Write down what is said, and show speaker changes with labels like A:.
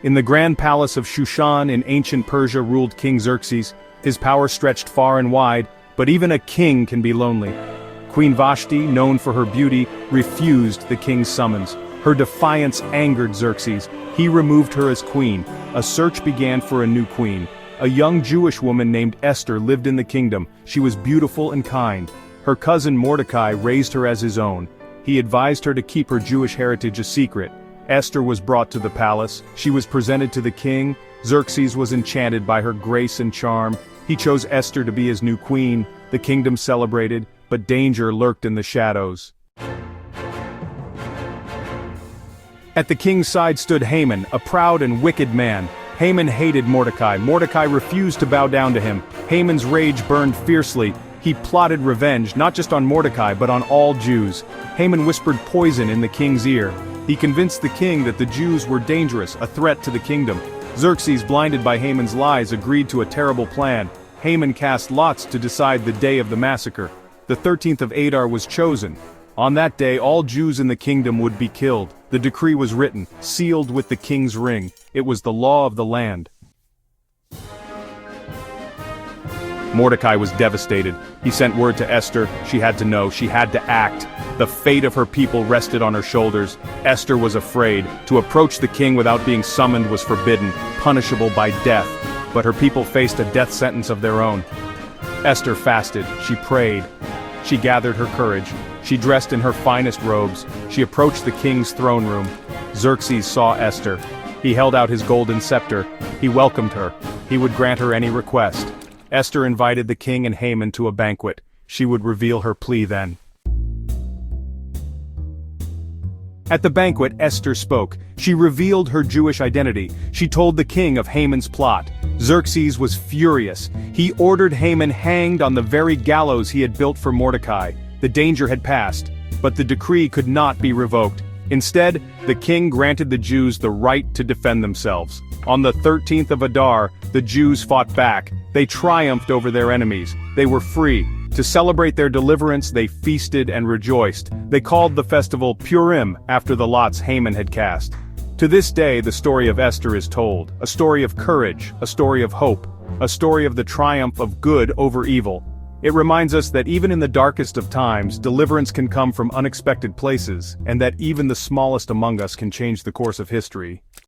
A: In the grand palace of Shushan in ancient Persia ruled King Xerxes. His power stretched far and wide, but even a king can be lonely. Queen Vashti, known for her beauty, refused the king's summons. Her defiance angered Xerxes. He removed her as queen. A search began for a new queen. A young Jewish woman named Esther lived in the kingdom. She was beautiful and kind. Her cousin Mordecai raised her as his own. He advised her to keep her Jewish heritage a secret. Esther was brought to the palace. She was presented to the king. Xerxes was enchanted by her grace and charm. He chose Esther to be his new queen. The kingdom celebrated, but danger lurked in the shadows. At the king's side stood Haman, a proud and wicked man. Haman hated Mordecai. Mordecai refused to bow down to him. Haman's rage burned fiercely. He plotted revenge, not just on Mordecai, but on all Jews. Haman whispered poison in the king's ear. He convinced the king that the Jews were dangerous, a threat to the kingdom. Xerxes, blinded by Haman's lies, agreed to a terrible plan. Haman cast lots to decide the day of the massacre. The 13th of Adar was chosen. On that day, all Jews in the kingdom would be killed. The decree was written, sealed with the king's ring. It was the law of the land. Mordecai was devastated. He sent word to Esther. She had to know, she had to act. The fate of her people rested on her shoulders. Esther was afraid. To approach the king without being summoned was forbidden, punishable by death. But her people faced a death sentence of their own. Esther fasted. She prayed. She gathered her courage. She dressed in her finest robes. She approached the king's throne room. Xerxes saw Esther. He held out his golden scepter. He welcomed her. He would grant her any request. Esther invited the king and Haman to a banquet. She would reveal her plea then. At the banquet, Esther spoke. She revealed her Jewish identity. She told the king of Haman's plot. Xerxes was furious. He ordered Haman hanged on the very gallows he had built for Mordecai. The danger had passed, but the decree could not be revoked. Instead, the king granted the Jews the right to defend themselves. On the 13th of Adar, the Jews fought back. They triumphed over their enemies. They were free. To celebrate their deliverance, they feasted and rejoiced. They called the festival Purim after the lots Haman had cast. To this day, the story of Esther is told, a story of courage, a story of hope, a story of the triumph of good over evil. It reminds us that even in the darkest of times, deliverance can come from unexpected places, and that even the smallest among us can change the course of history.